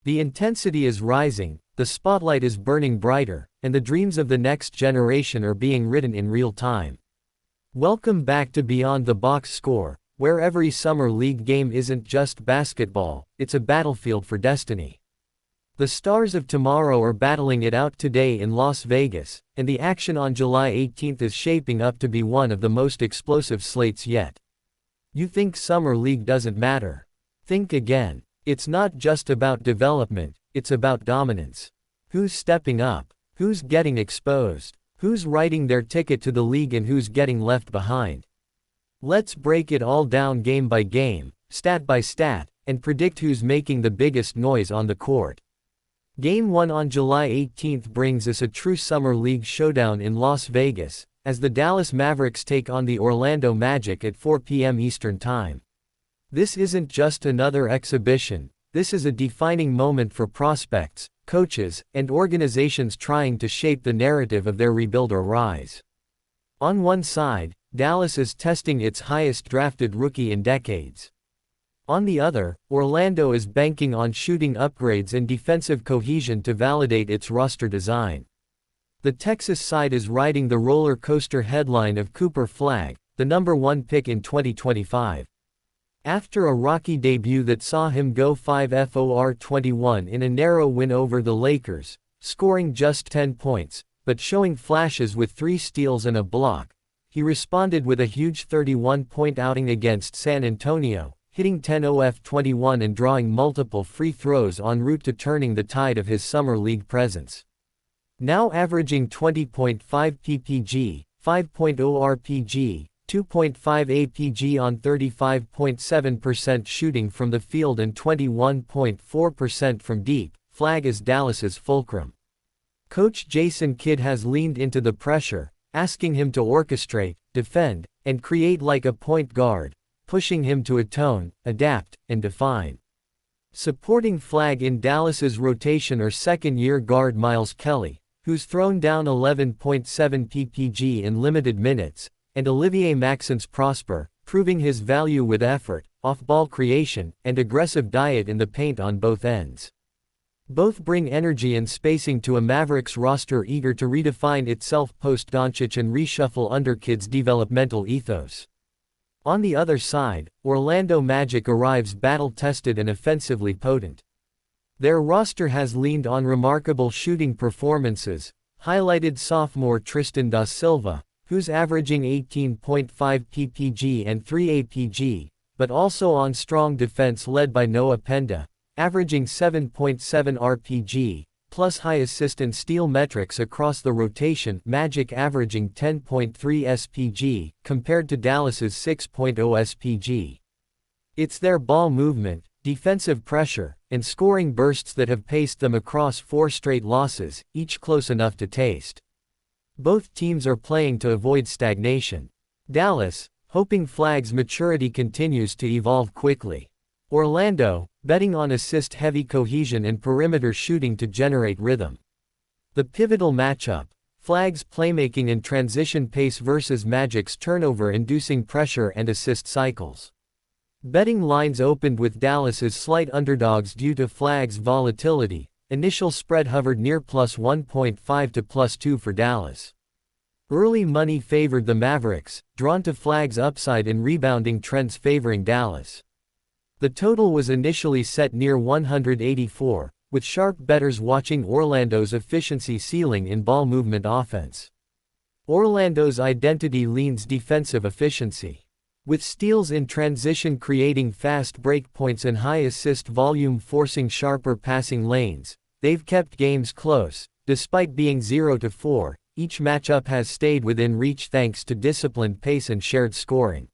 The intensity is rising, the spotlight is burning brighter, and the dreams of the next generation are being written in real time. Welcome back to Beyond the Box Score, where every summer league game isn't just basketball, it's a battlefield for destiny. The stars of tomorrow are battling it out today in Las Vegas, and the action on July 18th is shaping up to be one of the most explosive slates yet. You think summer league doesn't matter? Think again. It's not just about development, it's about dominance. Who's stepping up? Who's getting exposed? Who's writing their ticket to the league and who's getting left behind? Let's break it all down game by game, stat by stat, and predict who's making the biggest noise on the court. Game 1 on July 18th brings us a true summer league showdown in Las Vegas, as the Dallas Mavericks take on the Orlando Magic at 4 p.m. Eastern Time. This isn't just another exhibition, this is a defining moment for prospects, coaches, and organizations trying to shape the narrative of their rebuild or rise. On one side, Dallas is testing its highest drafted rookie in decades. On the other, Orlando is banking on shooting upgrades and defensive cohesion to validate its roster design. The Texas side is riding the roller coaster headline of Cooper Flagg, the #1 pick in 2025. After a rocky debut that saw him go 5 for 21 in a narrow win over the Lakers, scoring just 10 points, but showing flashes with 3 steals and a block, he responded with a huge 31-point outing against San Antonio, hitting 10 of 21 and drawing multiple free throws en route to turning the tide of his summer league presence. Now averaging 20.5 ppg, 5.0 rpg, 2.5 APG on 35.7% shooting from the field and 21.4% from deep, Flagg is Dallas's fulcrum. Coach Jason Kidd has leaned into the pressure, asking him to orchestrate, defend, and create like a point guard, pushing him to atone, adapt, and define. Supporting Flagg in Dallas's rotation are second-year guard Miles Kelly, who's thrown down 11.7 ppg in limited minutes, and Olivier Maxence Prosper, proving his value with effort, off-ball creation, and aggressive diet in the paint on both ends. Both bring energy and spacing to a Mavericks roster eager to redefine itself post-Doncic and reshuffle under Kidd's developmental ethos. On the other side, Orlando Magic arrives battle-tested and offensively potent. Their roster has leaned on remarkable shooting performances, highlighted sophomore Tristan da Silva, who's averaging 18.5 ppg and 3 APG, but also on strong defense led by Noah Penda, averaging 7.7 rpg, plus high assist and steal metrics across the rotation, Magic averaging 10.3 spg, compared to Dallas's 6.0 spg. It's their ball movement, defensive pressure, and scoring bursts that have paced them across 4 straight losses, each close enough to taste. Both teams are playing to avoid stagnation. Dallas, hoping Flagg's maturity continues to evolve quickly. Orlando, betting on assist-heavy cohesion and perimeter shooting to generate rhythm. The pivotal matchup, Flagg's playmaking and transition pace versus Magic's turnover-inducing pressure and assist cycles. Betting lines opened with Dallas's slight underdogs due to Flagg's volatility. Initial spread hovered near plus 1.5 to plus 2 for Dallas. Early money favored the Mavericks, drawn to Flagg's upside and rebounding trends favoring Dallas. The total was initially set near 184, with sharp bettors watching Orlando's efficiency ceiling in ball movement offense. Orlando's identity leans defensive efficiency. With steals in transition creating fast break points and high assist volume forcing sharper passing lanes, they've kept games close. Despite being 0-4, each matchup has stayed within reach thanks to disciplined pace and shared scoring.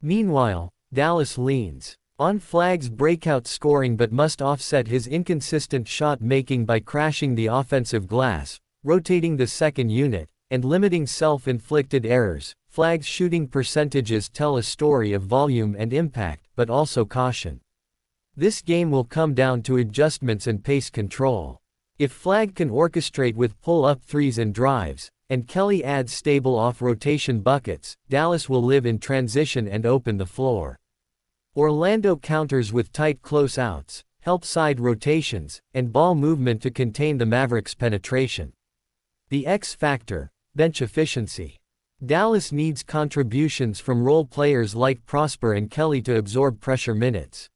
Meanwhile, Dallas leans on Flagg's breakout scoring but must offset his inconsistent shot making by crashing the offensive glass, rotating the second unit, and limiting self-inflicted errors. Flagg's shooting percentages tell a story of volume and impact, but also caution. This game will come down to adjustments and pace control. If Flagg can orchestrate with pull-up threes and drives, and Kelly adds stable off-rotation buckets, Dallas will live in transition and open the floor. Orlando counters with tight closeouts, help side rotations, and ball movement to contain the Mavericks' penetration. The X factor: bench efficiency. Dallas needs contributions from role players like Prosper and Kelly to absorb pressure minutes.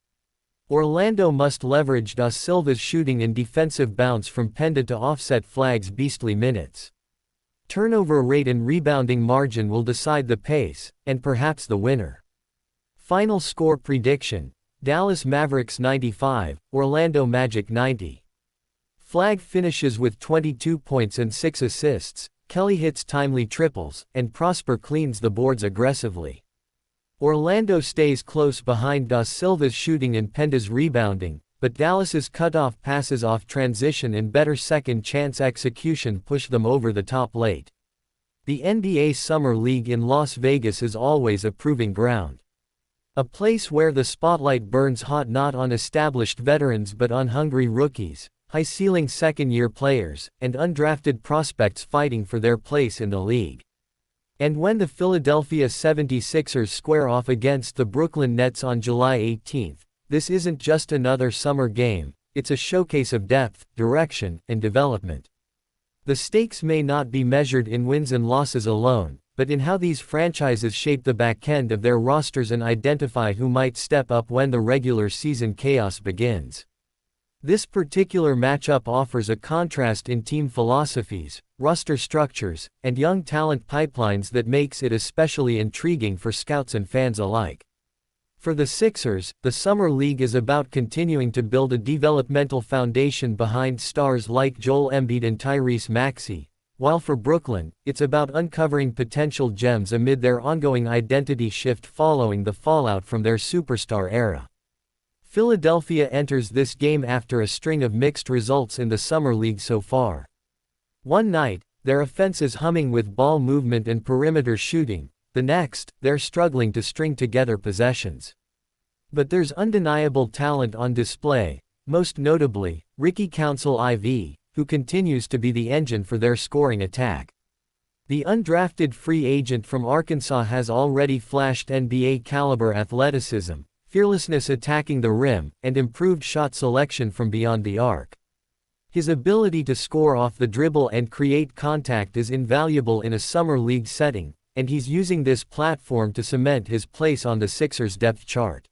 Orlando must leverage Da Silva's shooting and defensive bounce from Penda to offset Flagg's beastly minutes. Turnover rate and rebounding margin will decide the pace, and perhaps the winner. Final score prediction: Dallas Mavericks 95, Orlando Magic 90. Flagg finishes with 22 points and 6 assists, Kelly hits timely triples, and Prosper cleans the boards aggressively. Orlando stays close behind Da Silva's shooting and Penda's rebounding, but Dallas's cutoff passes off transition and better second-chance execution push them over the top late. The NBA Summer League in Las Vegas is always a proving ground. A place where the spotlight burns hot not on established veterans but on hungry rookies, high-ceiling second-year players, and undrafted prospects fighting for their place in the league. And when the Philadelphia 76ers square off against the Brooklyn Nets on July 18, this isn't just another summer game, it's a showcase of depth, direction, and development. The stakes may not be measured in wins and losses alone, but in how these franchises shape the back end of their rosters and identify who might step up when the regular season chaos begins. This particular matchup offers a contrast in team philosophies, roster structures, and young talent pipelines that makes it especially intriguing for scouts and fans alike. For the Sixers, the Summer League is about continuing to build a developmental foundation behind stars like Joel Embiid and Tyrese Maxey, while for Brooklyn, it's about uncovering potential gems amid their ongoing identity shift following the fallout from their superstar era. Philadelphia enters this game after a string of mixed results in the Summer League so far. One night, their offense is humming with ball movement and perimeter shooting, the next, they're struggling to string together possessions. But there's undeniable talent on display, most notably, Ricky Council IV, who continues to be the engine for their scoring attack. The undrafted free agent from Arkansas has already flashed NBA-caliber athleticism, fearlessness attacking the rim, and improved shot selection from beyond the arc. His ability to score off the dribble and create contact is invaluable in a summer league setting, and he's using this platform to cement his place on the Sixers' depth chart.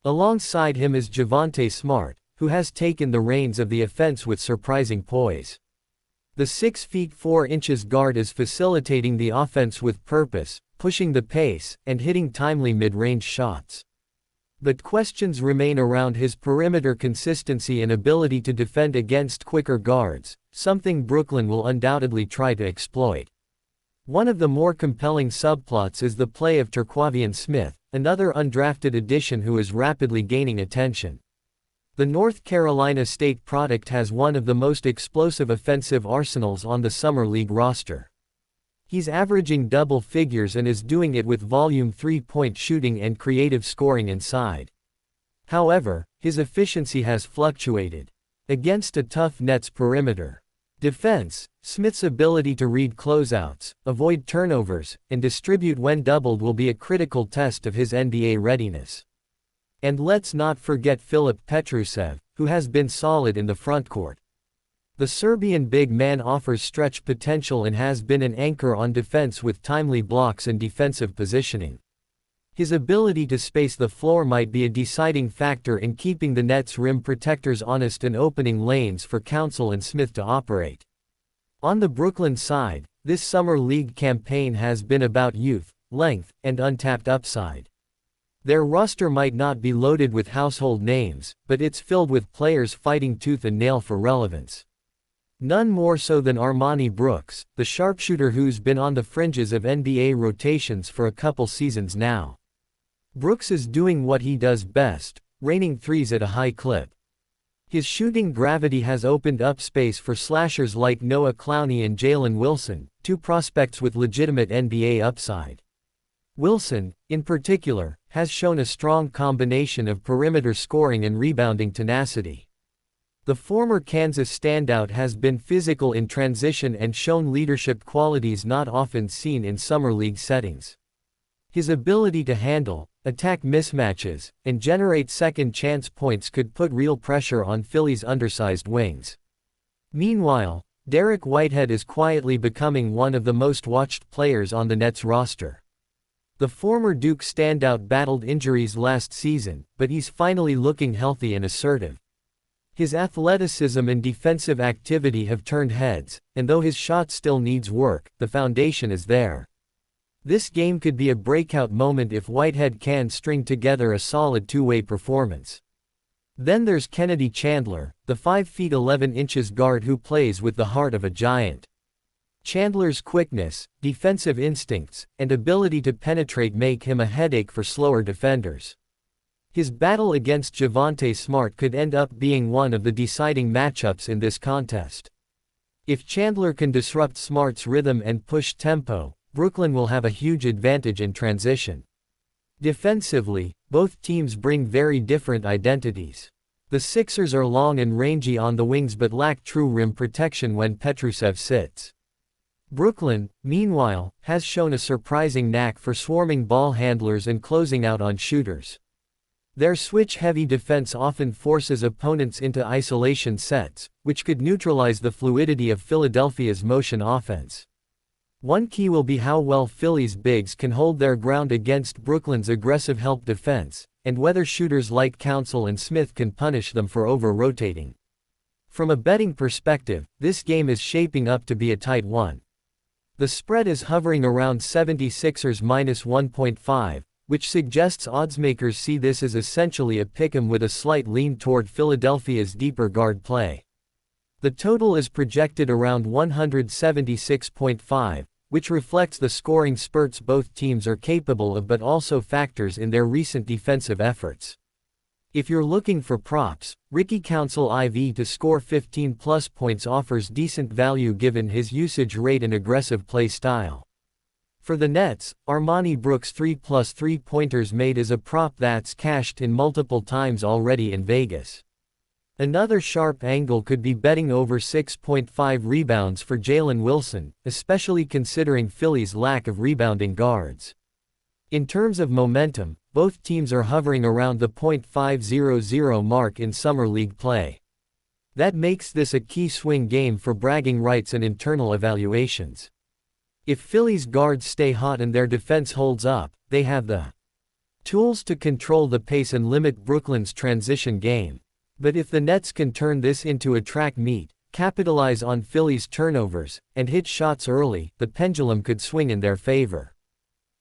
Alongside him is Javonte Smart, who has taken the reins of the offense with surprising poise. The 6'4" guard is facilitating the offense with purpose, pushing the pace, and hitting timely mid-range shots. But questions remain around his perimeter consistency and ability to defend against quicker guards, something Brooklyn will undoubtedly try to exploit. One of the more compelling subplots is the play of Terquavian Smith, another undrafted addition who is rapidly gaining attention. The North Carolina State product has one of the most explosive offensive arsenals on the Summer League roster. He's averaging double figures and is doing it with volume three-point shooting and creative scoring inside. However, his efficiency has fluctuated. Against a tough Nets perimeter defense, Smith's ability to read closeouts, avoid turnovers, and distribute when doubled will be a critical test of his NBA readiness. And let's not forget Filip Petrusev, who has been solid in the frontcourt. The Serbian big man offers stretch potential and has been an anchor on defense with timely blocks and defensive positioning. His ability to space the floor might be a deciding factor in keeping the Nets' rim protectors honest and opening lanes for Council and Smith to operate. On the Brooklyn side, this summer league campaign has been about youth, length, and untapped upside. Their roster might not be loaded with household names, but it's filled with players fighting tooth and nail for relevance. None more so than Armani Brooks, the sharpshooter who's been on the fringes of NBA rotations for a couple seasons now. Brooks is doing what he does best, raining threes at a high clip. His shooting gravity has opened up space for slashers like Noah Clowney and Jalen Wilson, two prospects with legitimate NBA upside. Wilson, in particular, has shown a strong combination of perimeter scoring and rebounding tenacity. The former Kansas standout has been physical in transition and shown leadership qualities not often seen in summer league settings. His ability to handle, attack mismatches, and generate second chance points could put real pressure on Philly's undersized wings. Meanwhile, Derek Whitehead is quietly becoming one of the most watched players on the Nets roster. The former Duke standout battled injuries last season, but he's finally looking healthy and assertive. His athleticism and defensive activity have turned heads, and though his shot still needs work, the foundation is there. This game could be a breakout moment if Whitehead can string together a solid two-way performance. Then there's Kennedy Chandler, the 5 feet 11 inches guard who plays with the heart of a giant. Chandler's quickness, defensive instincts, and ability to penetrate make him a headache for slower defenders. His battle against Javonte Smart could end up being one of the deciding matchups in this contest. If Chandler can disrupt Smart's rhythm and push tempo, Brooklyn will have a huge advantage in transition. Defensively, both teams bring very different identities. The Sixers are long and rangy on the wings but lack true rim protection when Petrusev sits. Brooklyn, meanwhile, has shown a surprising knack for swarming ball handlers and closing out on shooters. Their switch-heavy defense often forces opponents into isolation sets, which could neutralize the fluidity of Philadelphia's motion offense. One key will be how well Philly's bigs can hold their ground against Brooklyn's aggressive help defense, and whether shooters like Council and Smith can punish them for over-rotating. From a betting perspective, this game is shaping up to be a tight one. The spread is hovering around 76ers minus 1.5, which suggests oddsmakers see this as essentially a pick'em with a slight lean toward Philadelphia's deeper guard play. The total is projected around 176.5, which reflects the scoring spurts both teams are capable of but also factors in their recent defensive efforts. If you're looking for props, Ricky Council IV to score 15+ points offers decent value given his usage rate and aggressive play style. For the Nets, Armoni Brooks 3+ three-pointers made is a prop that's cashed in multiple times already in Vegas. Another sharp angle could be betting over 6.5 rebounds for Jalen Wilson, especially considering Philly's lack of rebounding guards. In terms of momentum, both teams are hovering around the .500 mark in summer league play. That makes this a key swing game for bragging rights and internal evaluations. If Philly's guards stay hot and their defense holds up, they have the tools to control the pace and limit Brooklyn's transition game. But if the Nets can turn this into a track meet, capitalize on Philly's turnovers, and hit shots early, the pendulum could swing in their favor.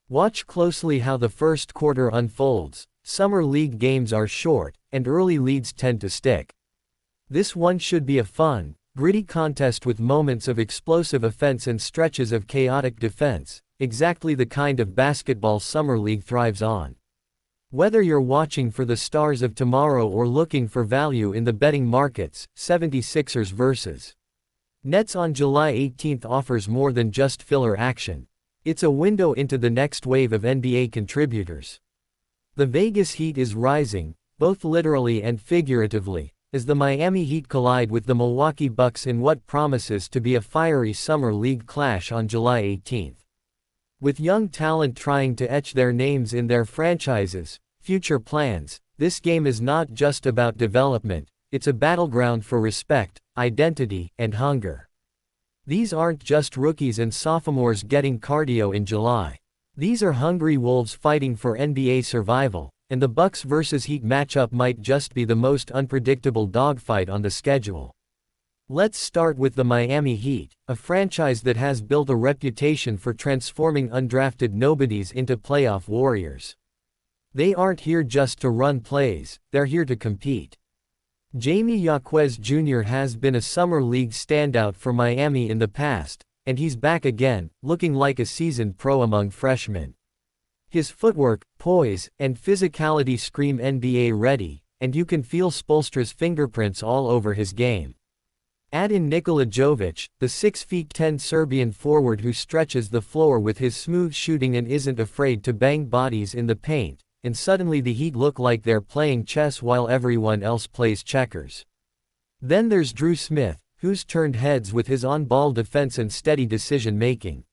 Watch closely how the first quarter unfolds. Summer league games are short, and early leads tend to stick. This one should be a fun, gritty contest with moments of explosive offense and stretches of chaotic defense, exactly the kind of basketball summer league thrives on. Whether you're watching for the stars of tomorrow or looking for value in the betting markets, 76ers vs. Nets on July 18 offers more than just filler action. It's a window into the next wave of NBA contributors. The Vegas Heat is rising, both literally and figuratively, as the Miami Heat collide with the Milwaukee Bucks in what promises to be a fiery summer league clash on July 18. With young talent trying to etch their names in their franchises' future plans, this game is not just about development, it's a battleground for respect, identity, and hunger. These aren't just rookies and sophomores getting cardio in July. These are hungry wolves fighting for NBA survival, and the Bucks vs Heat matchup might just be the most unpredictable dogfight on the schedule. Let's start with the Miami Heat, a franchise that has built a reputation for transforming undrafted nobodies into playoff warriors. They aren't here just to run plays, they're here to compete. Jamie Jaquez Jr. has been a summer league standout for Miami in the past, and he's back again, looking like a seasoned pro among freshmen. His footwork, poise, and physicality scream NBA ready, and you can feel Spoelstra's fingerprints all over his game. Add in Nikola Jovic, the 6'10" Serbian forward who stretches the floor with his smooth shooting and isn't afraid to bang bodies in the paint, and suddenly the Heat look like they're playing chess while everyone else plays checkers. Then there's Drew Smith, who's turned heads with his on-ball defense and steady decision-making.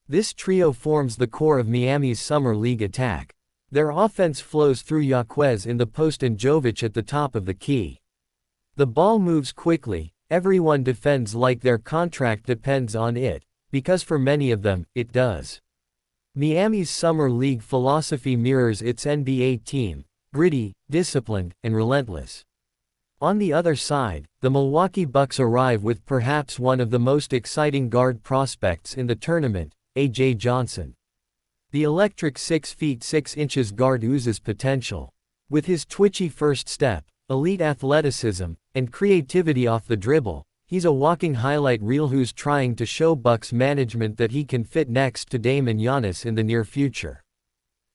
This trio forms the core of Miami's summer league attack. Their offense flows through Jaquez in the post and Jovic at the top of the key. The ball moves quickly, everyone defends like their contract depends on it, because for many of them, it does. Miami's summer league philosophy mirrors its NBA team: gritty, disciplined, and relentless. On the other side, the Milwaukee Bucks arrive with perhaps one of the most exciting guard prospects in the tournament, A.J. Johnson. The electric 6 feet 6 inches guard oozes potential. With his twitchy first step, elite athleticism, and creativity off the dribble, he's a walking highlight reel who's trying to show Bucks management that he can fit next to Dame and Giannis in the near future.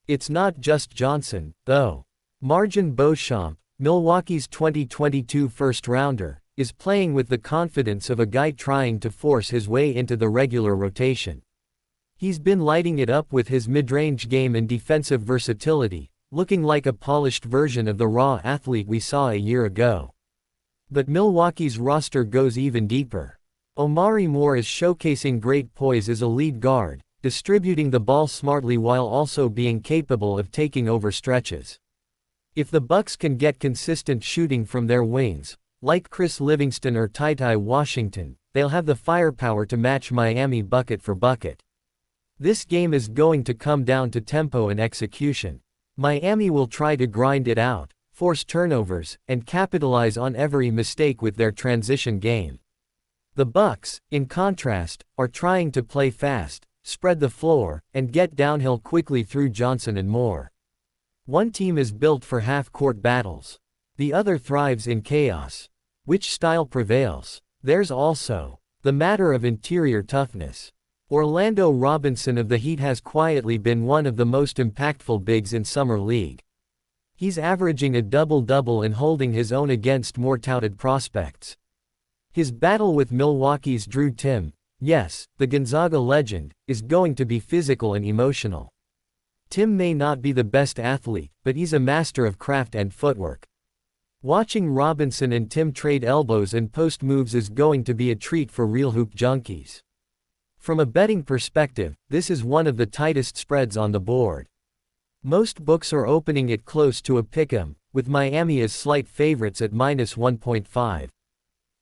It's not just Johnson, though. Marcin Beauchamp, Milwaukee's 2022 first-rounder, is playing with the confidence of a guy trying to force his way into the regular rotation. He's been lighting it up with his mid-range game and defensive versatility, looking like a polished version of the raw athlete we saw a year ago. But Milwaukee's roster goes even deeper. Omari Moore is showcasing great poise as a lead guard, distributing the ball smartly while also being capable of taking over stretches. If the Bucks can get consistent shooting from their wings, like Chris Livingston or Ty Washington, they'll have the firepower to match Miami bucket for bucket. This game is going to come down to tempo and execution. Miami will try to grind it out, force turnovers, and capitalize on every mistake with their transition game. The Bucks, in contrast, are trying to play fast, spread the floor, and get downhill quickly through Johnson and Moore. One team is built for half-court battles. The other thrives in chaos. Which style prevails? There's also the matter of interior toughness. Orlando Robinson of the Heat has quietly been one of the most impactful bigs in Summer League. He's averaging a double-double and holding his own against more touted prospects. His battle with Milwaukee's Drew Timme, yes, the Gonzaga legend, is going to be physical and emotional. Timme may not be the best athlete, but he's a master of craft and footwork. Watching Robinson and Timme trade elbows and post moves is going to be a treat for real hoop junkies. From a betting perspective, this is one of the tightest spreads on the board. Most books are opening it close to a pick'em, with Miami as slight favorites at -1.5.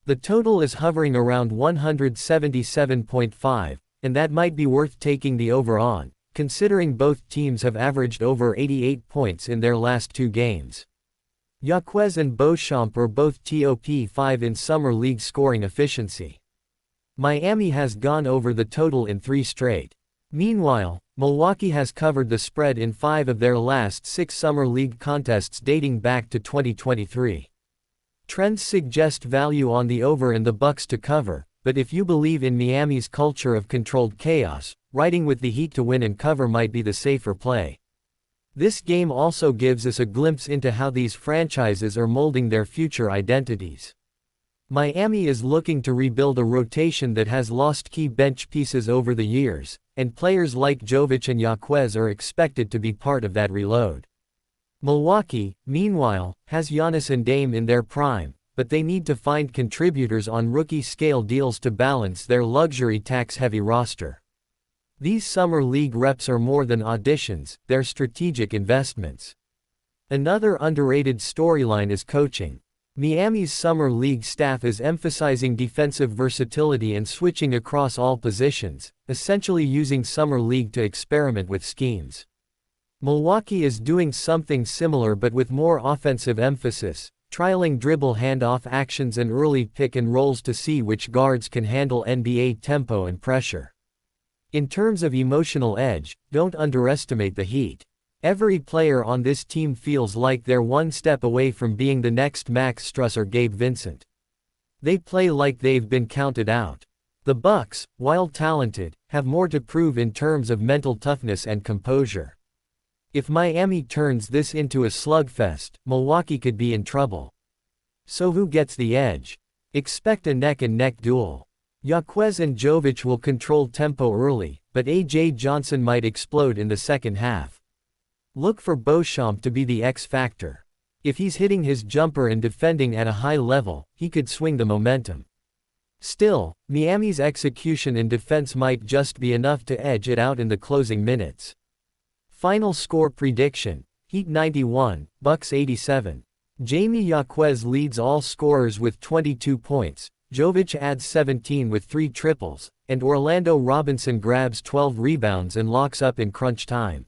The total is hovering around 177.5, and that might be worth taking the over on, considering both teams have averaged over 88 points in their last 2 games. Jaquez and Beauchamp are both top 5 in Summer League scoring efficiency. Miami has gone over the total in 3 straight. Meanwhile, Milwaukee has covered the spread in 5 of their last 6 Summer League contests dating back to 2023. Trends suggest value on the over and the Bucks to cover, but if you believe in Miami's culture of controlled chaos, riding with the Heat to win and cover might be the safer play. This game also gives us a glimpse into how these franchises are molding their future identities. Miami is looking to rebuild a rotation that has lost key bench pieces over the years, and players like Jovic and Jaquez are expected to be part of that reload. Milwaukee, meanwhile, has Giannis and Dame in their prime, but they need to find contributors on rookie-scale deals to balance their luxury tax-heavy roster. These Summer League reps are more than auditions, they're strategic investments. Another underrated storyline is coaching. Miami's Summer League staff is emphasizing defensive versatility and switching across all positions, essentially using Summer League to experiment with schemes. Milwaukee is doing something similar but with more offensive emphasis, trialing dribble handoff actions and early pick and rolls to see which guards can handle NBA tempo and pressure. In terms of emotional edge, don't underestimate the Heat. Every player on this team feels like they're one step away from being the next Max Strus or Gabe Vincent. They play like they've been counted out. The Bucks, while talented, have more to prove in terms of mental toughness and composure. If Miami turns this into a slugfest, Milwaukee could be in trouble. So who gets the edge? Expect a neck-and-neck duel. Jaquez and Jovic will control tempo early, but A.J. Johnson might explode in the second half. Look for Beauchamp to be the X factor. If he's hitting his jumper and defending at a high level, he could swing the momentum. Still, Miami's execution and defense might just be enough to edge it out in the closing minutes. Final score prediction: Heat 91, Bucks 87. Jamie Jaquez leads all scorers with 22 points, Jovic adds 17 with 3 triples, and Orlando Robinson grabs 12 rebounds and locks up in crunch time.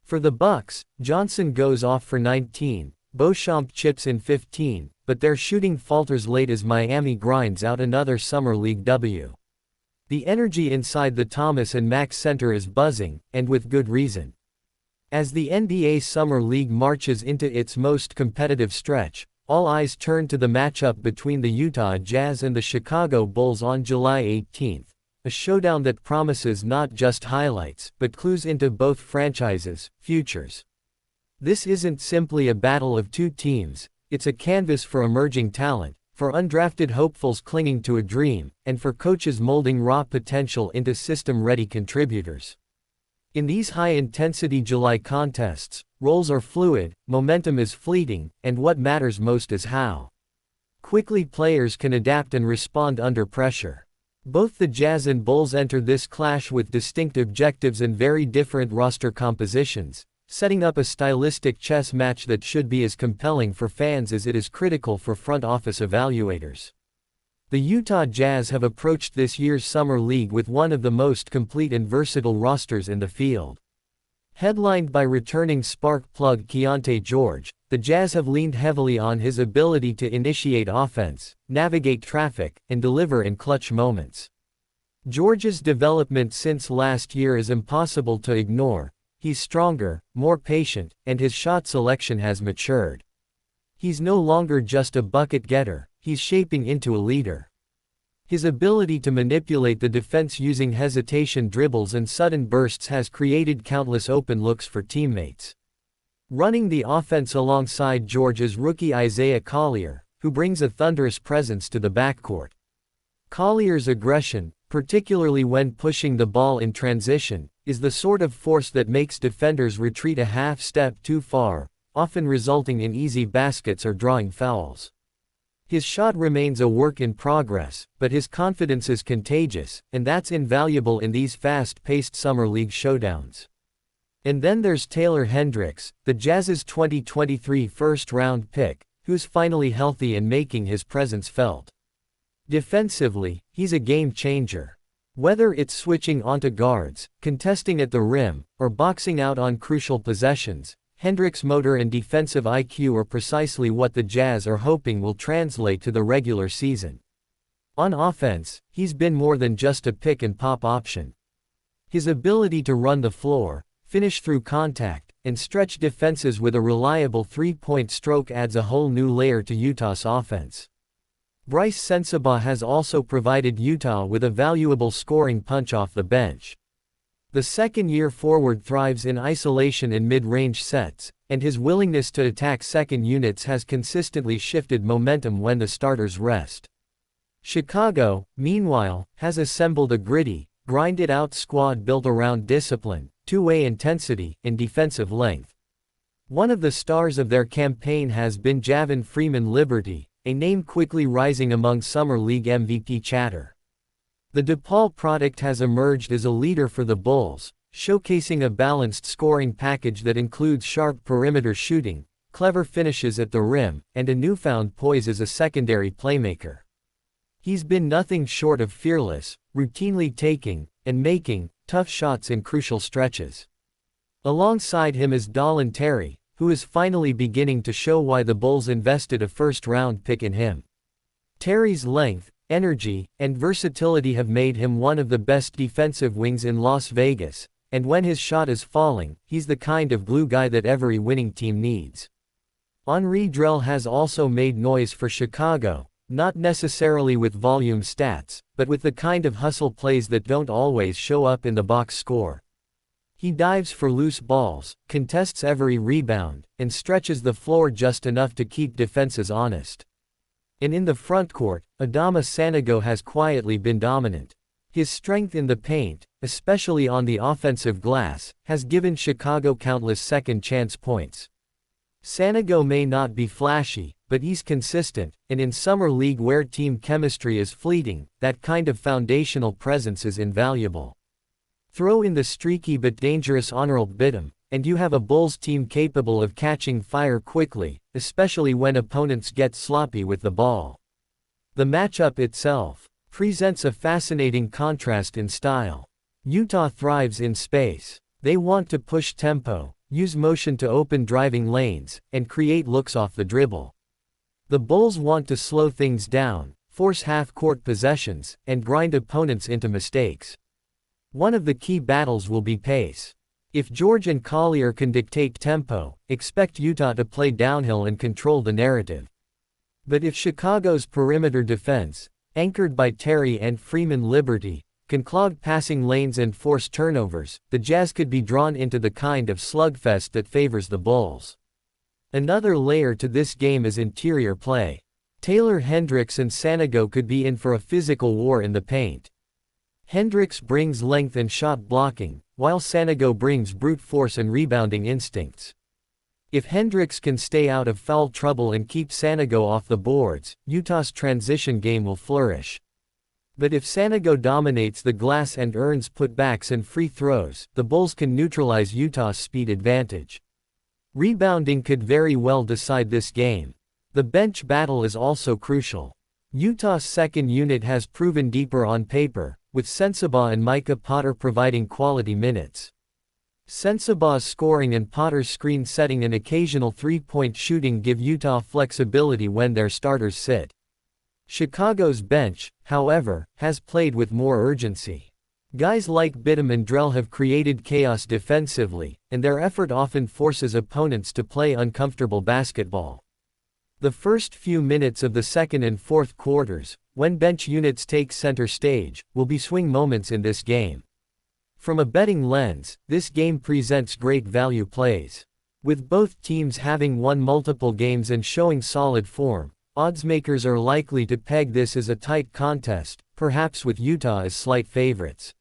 For the Bucks, Johnson goes off for 19, Beauchamp chips in 15, but their shooting falters late as Miami grinds out another Summer League W. The energy inside the Thomas and Mack Center is buzzing, and with good reason. As the NBA Summer League marches into its most competitive stretch, all eyes turn to the matchup between the Utah Jazz and the Chicago Bulls on July 18, a showdown that promises not just highlights, but clues into both franchises' futures. This isn't simply a battle of two teams, it's a canvas for emerging talent, for undrafted hopefuls clinging to a dream, and for coaches molding raw potential into system-ready contributors. In these high-intensity July contests, roles are fluid, momentum is fleeting, and what matters most is how quickly players can adapt and respond under pressure. Both the Jazz and Bulls enter this clash with distinct objectives and very different roster compositions, setting up a stylistic chess match that should be as compelling for fans as it is critical for front office evaluators. The Utah Jazz have approached this year's Summer League with one of the most complete and versatile rosters in the field. Headlined by returning spark plug Keontae George, the Jazz have leaned heavily on his ability to initiate offense, navigate traffic, and deliver in clutch moments. George's development since last year is impossible to ignore. He's stronger, more patient, and his shot selection has matured. He's no longer just a bucket getter, he's shaping into a leader. His ability to manipulate the defense using hesitation dribbles and sudden bursts has created countless open looks for teammates. Running the offense alongside George is rookie Isaiah Collier, who brings a thunderous presence to the backcourt. Collier's aggression, particularly when pushing the ball in transition, is the sort of force that makes defenders retreat a half step too far, often resulting in easy baskets or drawing fouls. His shot remains a work in progress, but his confidence is contagious, and that's invaluable in these fast-paced Summer League showdowns. And then there's Taylor Hendricks, the Jazz's 2023 first-round pick, who's finally healthy and making his presence felt. Defensively, he's a game-changer. Whether it's switching onto guards, contesting at the rim, or boxing out on crucial possessions, Hendricks' motor and defensive IQ are precisely what the Jazz are hoping will translate to the regular season. On offense, he's been more than just a pick-and-pop option. His ability to run the floor, finish through contact, and stretch defenses with a reliable three-point stroke adds a whole new layer to Utah's offense. Bryce Sensabaugh has also provided Utah with a valuable scoring punch off the bench. The second-year forward thrives in isolation and mid-range sets, and his willingness to attack second units has consistently shifted momentum when the starters rest. Chicago, meanwhile, has assembled a gritty, grind-it-out squad built around discipline, two-way intensity, and defensive length. One of the stars of their campaign has been Javon Freeman-Liberty, a name quickly rising among Summer League MVP chatter. The DePaul product has emerged as a leader for the Bulls, showcasing a balanced scoring package that includes sharp perimeter shooting, clever finishes at the rim, and a newfound poise as a secondary playmaker. He's been nothing short of fearless, routinely taking, and making, tough shots in crucial stretches. Alongside him is Dallin Terry, who is finally beginning to show why the Bulls invested a first-round pick in him. Terry's length, energy, and versatility have made him one of the best defensive wings in Las Vegas, and when his shot is falling, he's the kind of glue guy that every winning team needs. Henri Drell has also made noise for Chicago, not necessarily with volume stats, but with the kind of hustle plays that don't always show up in the box score. He dives for loose balls, contests every rebound, and stretches the floor just enough to keep defenses honest. And in the frontcourt, Adama Sanogo has quietly been dominant. His strength in the paint, especially on the offensive glass, has given Chicago countless second-chance points. Sanogo may not be flashy, but he's consistent, and in Summer League where team chemistry is fleeting, that kind of foundational presence is invaluable. Throw in the streaky but dangerous Honorable Bidham, and you have a Bulls team capable of catching fire quickly, especially when opponents get sloppy with the ball. The matchup itself presents a fascinating contrast in style. Utah thrives in space. They want to push tempo, use motion to open driving lanes, and create looks off the dribble. The Bulls want to slow things down, force half-court possessions, and grind opponents into mistakes. One of the key battles will be pace. If George and Collier can dictate tempo, expect Utah to play downhill and control the narrative. But if Chicago's perimeter defense, anchored by Terry and Freeman Liberty, can clog passing lanes and force turnovers, the Jazz could be drawn into the kind of slugfest that favors the Bulls. Another layer to this game is interior play. Taylor Hendricks and Sanogo could be in for a physical war in the paint. Hendricks brings length and shot blocking, while Sanogo brings brute force and rebounding instincts. If Hendricks can stay out of foul trouble and keep Sanogo off the boards, Utah's transition game will flourish. But if Sanogo dominates the glass and earns putbacks and free throws, the Bulls can neutralize Utah's speed advantage. Rebounding could very well decide this game. The bench battle is also crucial. Utah's second unit has proven deeper on paper, with Sensabaugh and Micah Potter providing quality minutes. Sensabaugh's scoring and Potter's screen setting and occasional three-point shooting give Utah flexibility when their starters sit. Chicago's bench, however, has played with more urgency. Guys like Bidham and Drell have created chaos defensively, and their effort often forces opponents to play uncomfortable basketball. The first few minutes of the second and fourth quarters, when bench units take center stage, will be swing moments in this game. From a betting lens, this game presents great value plays. With both teams having won multiple games and showing solid form, oddsmakers are likely to peg this as a tight contest, perhaps with Utah as slight favorites.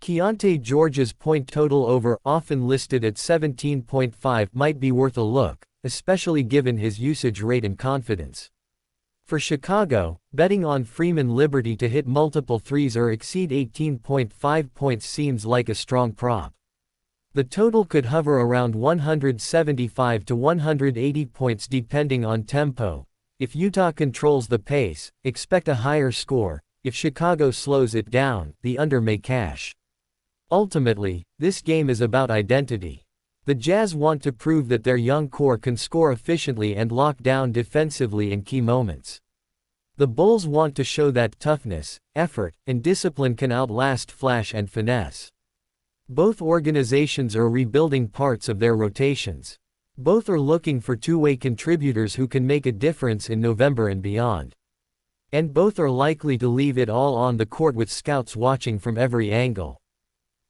Keontae George's point total over, often listed at 17.5, might be worth a look, especially given his usage rate and confidence. For Chicago, betting on Freeman Liberty to hit multiple threes or exceed 18.5 points seems like a strong prop. The total could hover around 175 to 180 points depending on tempo. If Utah controls the pace, expect a higher score. If Chicago slows it down, the under may cash. Ultimately, this game is about identity. The Jazz want to prove that their young core can score efficiently and lock down defensively in key moments. The Bulls want to show that toughness, effort, and discipline can outlast flash and finesse. Both organizations are rebuilding parts of their rotations. Both are looking for two-way contributors who can make a difference in November and beyond. And both are likely to leave it all on the court with scouts watching from every angle.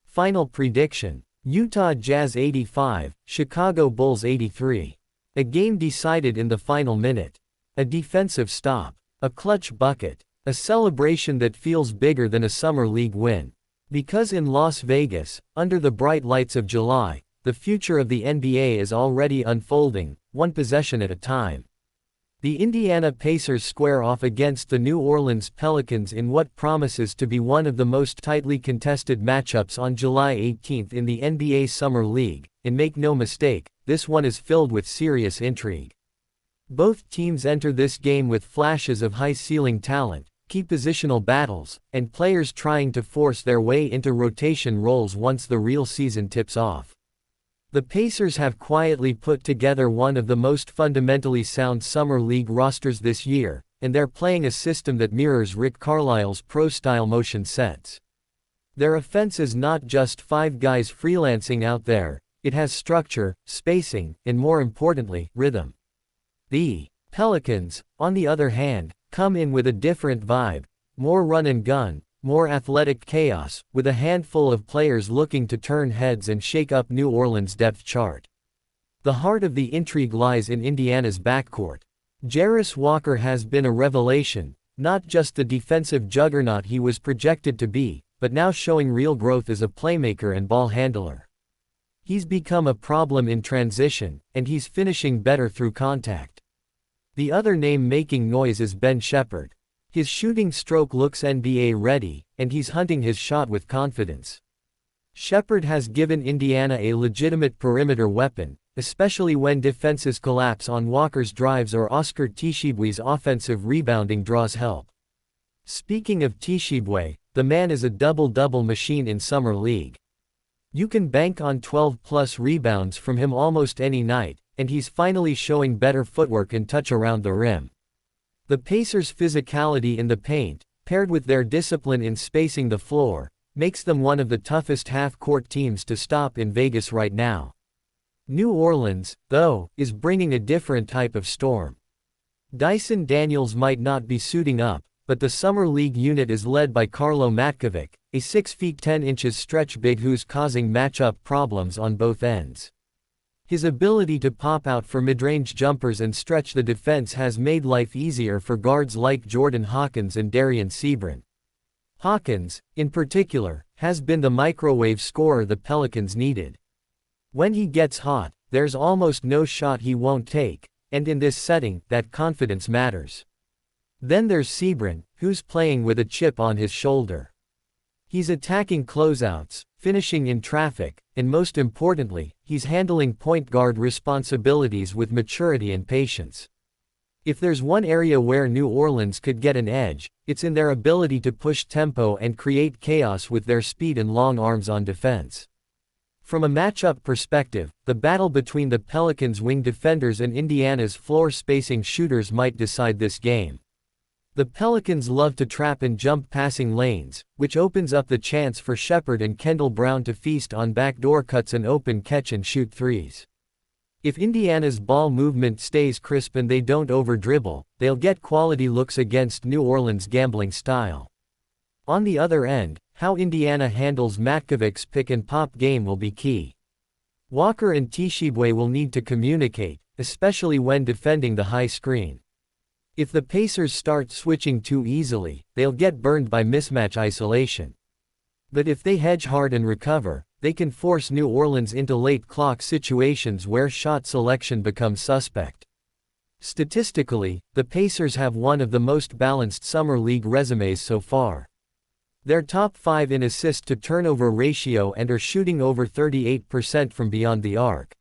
Final prediction: Utah Jazz 85, Chicago Bulls 83. A game decided in the final minute. A defensive stop. A clutch bucket. A celebration that feels bigger than a summer league win. Because in Las Vegas, under the bright lights of July, the future of the NBA is already unfolding, one possession at a time. The Indiana Pacers square off against the New Orleans Pelicans in what promises to be one of the most tightly contested matchups on July 18 in the NBA Summer League, and make no mistake, this one is filled with serious intrigue. Both teams enter this game with flashes of high-ceiling talent, key positional battles, and players trying to force their way into rotation roles once the real season tips off. The Pacers have quietly put together one of the most fundamentally sound summer league rosters this year, and they're playing a system that mirrors Rick Carlisle's pro-style motion sets. Their offense is not just five guys freelancing out there, it has structure, spacing, and more importantly, rhythm. The Pelicans, on the other hand, come in with a different vibe, more run and gun, more athletic chaos, with a handful of players looking to turn heads and shake up New Orleans' depth chart. The heart of the intrigue lies in Indiana's backcourt. Jarris Walker has been a revelation, not just the defensive juggernaut he was projected to be, but now showing real growth as a playmaker and ball handler. He's become a problem in transition, and he's finishing better through contact. The other name making noise is Ben Shepherd. His shooting stroke looks NBA ready, and he's hunting his shot with confidence. Shepherd has given Indiana a legitimate perimeter weapon, especially when defenses collapse on Walker's drives or Oscar Tshiebwe's offensive rebounding draws help. Speaking of Tshiebwe, the man is a double-double machine in Summer League. You can bank on 12-plus rebounds from him almost any night, and he's finally showing better footwork and touch around the rim. The Pacers' physicality in the paint, paired with their discipline in spacing the floor, makes them one of the toughest half-court teams to stop in Vegas right now. New Orleans, though, is bringing a different type of storm. Dyson Daniels might not be suiting up, but the Summer League unit is led by Karlo Matkovic, a 6 feet 10 inches stretch big who's causing matchup problems on both ends. His ability to pop out for mid-range jumpers and stretch the defense has made life easier for guards like Jordan Hawkins and Darian Sebrin. Hawkins, in particular, has been the microwave scorer the Pelicans needed. When he gets hot, there's almost no shot he won't take, and in this setting, that confidence matters. Then there's Sebrin, who's playing with a chip on his shoulder. He's attacking closeouts, finishing in traffic, and most importantly, he's handling point guard responsibilities with maturity and patience. If there's one area where New Orleans could get an edge, it's in their ability to push tempo and create chaos with their speed and long arms on defense. From a matchup perspective, the battle between the Pelicans' wing defenders and Indiana's floor-spacing shooters might decide this game. The Pelicans love to trap and jump passing lanes, which opens up the chance for Shepherd and Kendall Brown to feast on backdoor cuts and open catch-and-shoot threes. If Indiana's ball movement stays crisp and they don't over-dribble, they'll get quality looks against New Orleans' gambling style. On the other end, how Indiana handles Matkovic's pick-and-pop game will be key. Walker and Tshiebwe will need to communicate, especially when defending the high screen. If the Pacers start switching too easily, they'll get burned by mismatch isolation. But if they hedge hard and recover, they can force New Orleans into late clock situations where shot selection becomes suspect. Statistically, the Pacers have one of the most balanced Summer League resumes so far. They're top 5 in assist-to-turnover ratio and are shooting over 38% from beyond the arc.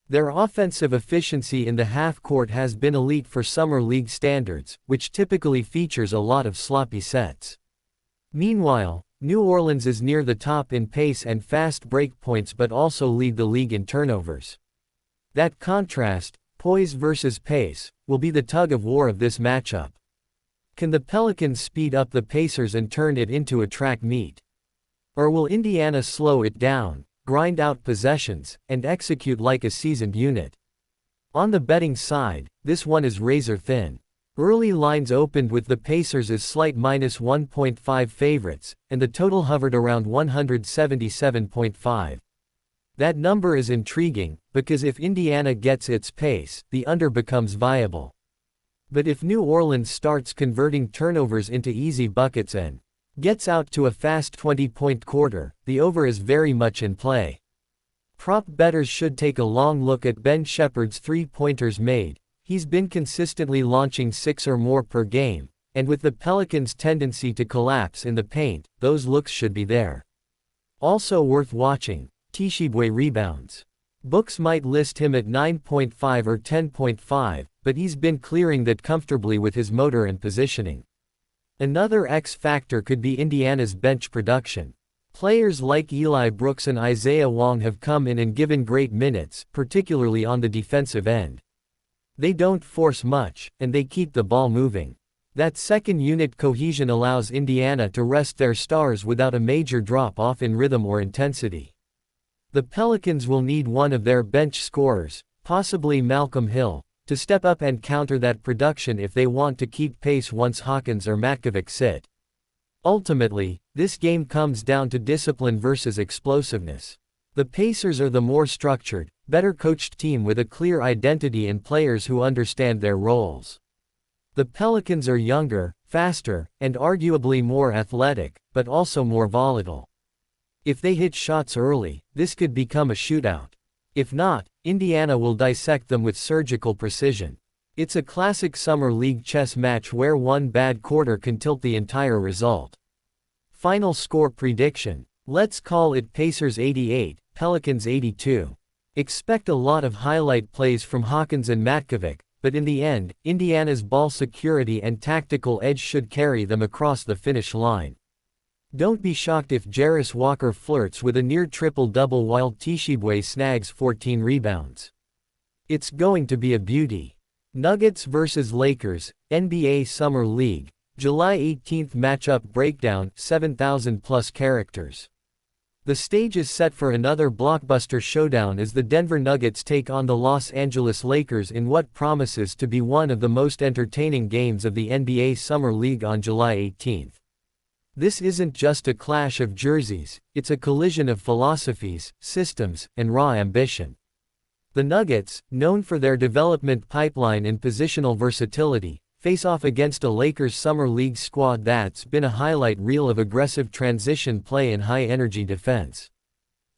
Their offensive efficiency in the half-court has been elite for Summer League standards, which typically features a lot of sloppy sets. Meanwhile, New Orleans is near the top in pace and fast break points but also lead the league in turnovers. That contrast, poise versus pace, will be the tug-of-war of this matchup. Can the Pelicans speed up the Pacers and turn it into a track meet? Or will Indiana slow it down, grind out possessions, and execute like a seasoned unit? On the betting side, this one is razor thin. Early lines opened with the Pacers as slight -1.5 favorites, and the total hovered around 177.5. That number is intriguing, because if Indiana gets its pace, the under becomes viable. But if New Orleans starts converting turnovers into easy buckets and gets out to a fast 20-point quarter, the over is very much in play. Prop bettors should take a long look at Ben Shepherd's three-pointers made. He's been consistently launching 6 or more per game, and with the Pelicans' tendency to collapse in the paint, those looks should be there. Also worth watching, Tshiebwe rebounds. Books might list him at 9.5 or 10.5, but he's been clearing that comfortably with his motor and positioning. Another X factor could be Indiana's bench production. Players like Eli Brooks and Isaiah Wong have come in and given great minutes, particularly on the defensive end. They don't force much, and they keep the ball moving. That second-unit cohesion allows Indiana to rest their stars without a major drop-off in rhythm or intensity. The Pelicans will need one of their bench scorers, possibly Malcolm Hill, to step up and counter that production if they want to keep pace once Hawkins or Matkovic sit. Ultimately, this game comes down to discipline versus explosiveness. The Pacers are the more structured, better-coached team with a clear identity and players who understand their roles. The Pelicans are younger, faster, and arguably more athletic, but also more volatile. If they hit shots early, this could become a shootout. If not, Indiana will dissect them with surgical precision. It's a classic Summer League chess match where one bad quarter can tilt the entire result. Final score prediction: Let's call it Pacers 88, Pelicans 82. Expect a lot of highlight plays from Hawkins and Matkovic, but in the end, Indiana's ball security and tactical edge should carry them across the finish line. Don't be shocked if Jarris Walker flirts with a near triple-double while Tshiebwe snags 14 rebounds. It's going to be a beauty. Nuggets vs Lakers, NBA Summer League, July 18 matchup breakdown, 7,000+ characters. The stage is set for another blockbuster showdown as the Denver Nuggets take on the Los Angeles Lakers in what promises to be one of the most entertaining games of the NBA Summer League on July 18. This isn't just a clash of jerseys, it's a collision of philosophies, systems, and raw ambition. The Nuggets, known for their development pipeline and positional versatility, face off against a Lakers Summer League squad that's been a highlight reel of aggressive transition play and high-energy defense.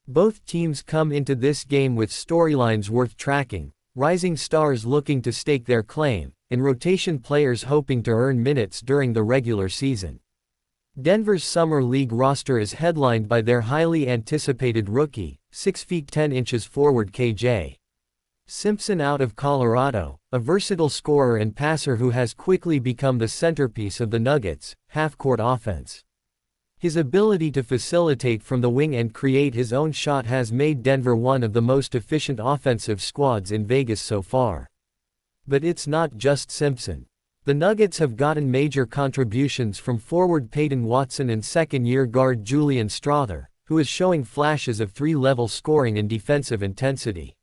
Both teams come into this game with storylines worth tracking, rising stars looking to stake their claim, and rotation players hoping to earn minutes during the regular season. Denver's Summer League roster is headlined by their highly anticipated rookie, 6 feet 10 inches forward KJ Simpson out of Colorado, a versatile scorer and passer who has quickly become the centerpiece of the Nuggets' half-court offense. His ability to facilitate from the wing and create his own shot has made Denver one of the most efficient offensive squads in Vegas so far. But it's not just Simpson. The Nuggets have gotten major contributions from forward Peyton Watson and second-year guard Julian Strawther, who is showing flashes of three-level scoring and defensive intensity.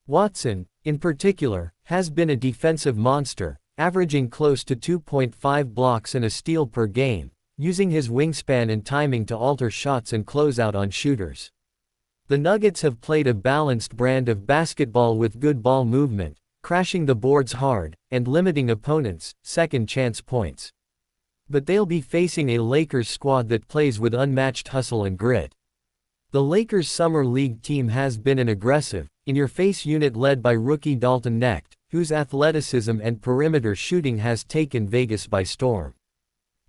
Watson, in particular, has been a defensive monster, averaging close to 2.5 blocks and a steal per game, using his wingspan and timing to alter shots and close out on shooters. The Nuggets have played a balanced brand of basketball with good ball movement, crashing the boards hard, and limiting opponents' second-chance points. But they'll be facing a Lakers squad that plays with unmatched hustle and grit. The Lakers Summer League team has been an aggressive, in-your-face unit led by rookie Dalton Knecht, whose athleticism and perimeter shooting has taken Vegas by storm.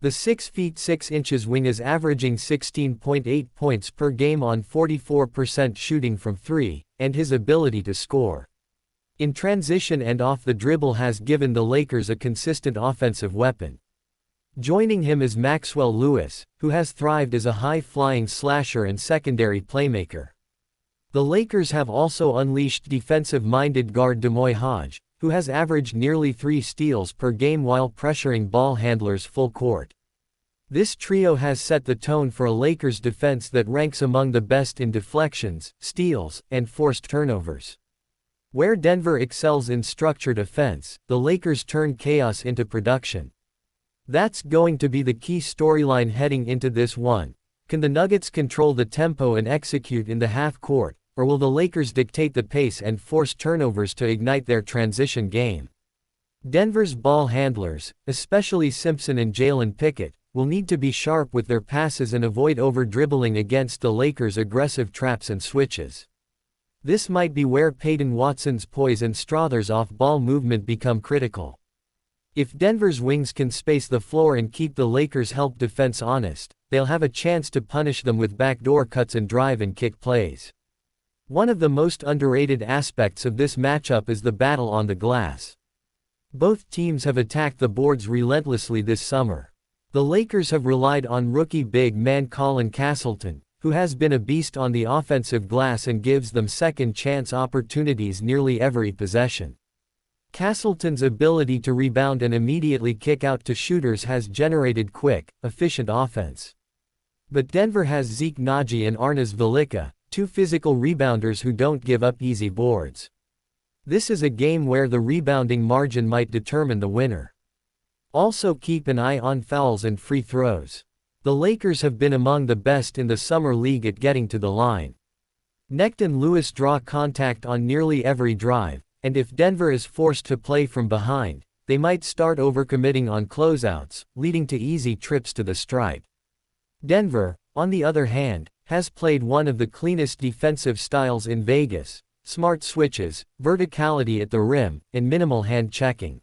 The 6 feet 6 inches wing is averaging 16.8 points per game on 44% shooting from three, and his ability to score in transition and off the dribble has given the Lakers a consistent offensive weapon. Joining him is Maxwell Lewis, who has thrived as a high-flying slasher and secondary playmaker. The Lakers have also unleashed defensive-minded guard Demoy Hodge, who has averaged nearly 3 steals per game while pressuring ball handlers full court. This trio has set the tone for a Lakers defense that ranks among the best in deflections, steals, and forced turnovers. Where Denver excels in structured offense, the Lakers turn chaos into production. That's going to be the key storyline heading into this one. Can the Nuggets control the tempo and execute in the half-court, or will the Lakers dictate the pace and force turnovers to ignite their transition game? Denver's ball handlers, especially Simpson and Jalen Pickett, will need to be sharp with their passes and avoid over-dribbling against the Lakers' aggressive traps and switches. This might be where Peyton Watson's poise and Strawther's off-ball movement become critical. If Denver's wings can space the floor and keep the Lakers' help defense honest, they'll have a chance to punish them with backdoor cuts and drive and kick plays. One of the most underrated aspects of this matchup is the battle on the glass. Both teams have attacked the boards relentlessly this summer. The Lakers have relied on rookie big man Colin Castleton, who has been a beast on the offensive glass and gives them second-chance opportunities nearly every possession. Castleton's ability to rebound and immediately kick out to shooters has generated quick, efficient offense. But Denver has Zeke Naji and Arnas Velika, two physical rebounders who don't give up easy boards. This is a game where the rebounding margin might determine the winner. Also keep an eye on fouls and free throws. The Lakers have been among the best in the Summer League at getting to the line. Knecht and Lewis draw contact on nearly every drive, and if Denver is forced to play from behind, they might start overcommitting on closeouts, leading to easy trips to the stripe. Denver, on the other hand, has played one of the cleanest defensive styles in Vegas: smart switches, verticality at the rim, and minimal hand checking.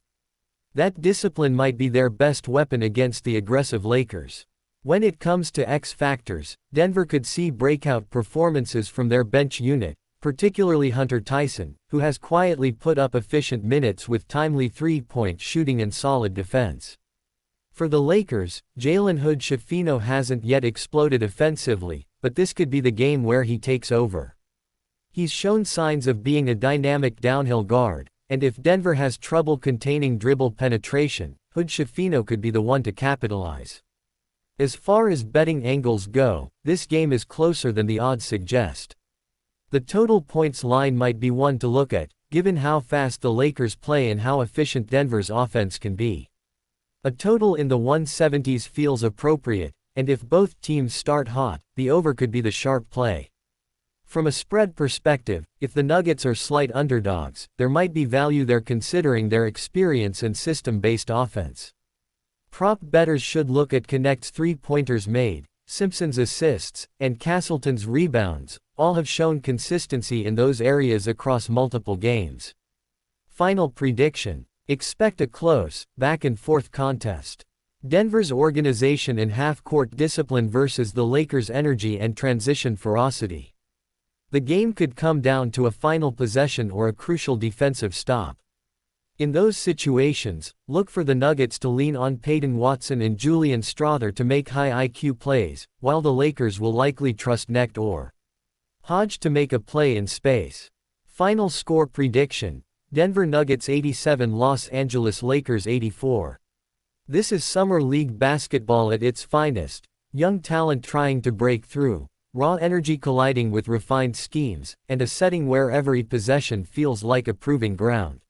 That discipline might be their best weapon against the aggressive Lakers. When it comes to X factors, Denver could see breakout performances from their bench unit, particularly Hunter Tyson, who has quietly put up efficient minutes with timely three-point shooting and solid defense. For the Lakers, Jalen Hood-Schifino hasn't yet exploded offensively, but this could be the game where he takes over. He's shown signs of being a dynamic downhill guard, and if Denver has trouble containing dribble penetration, Hood-Schifino could be the one to capitalize. As far as betting angles go, this game is closer than the odds suggest. The total points line might be one to look at, given how fast the Lakers play and how efficient Denver's offense can be. A total in the 170s feels appropriate, and if both teams start hot, the over could be the sharp play. From a spread perspective, if the Nuggets are slight underdogs, there might be value there considering their experience and system-based offense. Prop bettors should look at Connect's three-pointers made, Simpson's assists, and Castleton's rebounds. All have shown consistency in those areas across multiple games. Final prediction: expect a close, back-and-forth contest. Denver's organization and half-court discipline versus the Lakers' energy and transition ferocity. The game could come down to a final possession or a crucial defensive stop. In those situations, look for the Nuggets to lean on Peyton Watson and Julian Strawther to make high IQ plays, while the Lakers will likely trust Necht or Hodge to make a play in space. Final score prediction: Denver Nuggets 87, Los Angeles Lakers 84. This is Summer League basketball at its finest, young talent trying to break through, raw energy colliding with refined schemes, and a setting where every possession feels like a proving ground.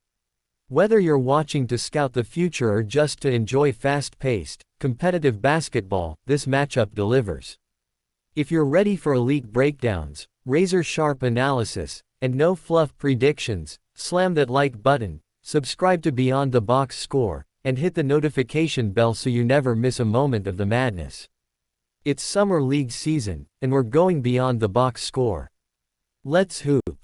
Whether you're watching to scout the future or just to enjoy fast-paced, competitive basketball, this matchup delivers. If you're ready for elite breakdowns, razor-sharp analysis, and no fluff predictions, slam that like button, subscribe to Beyond the Box Score, and hit the notification bell so you never miss a moment of the madness. It's Summer League season, and we're going beyond the box score. Let's hoop.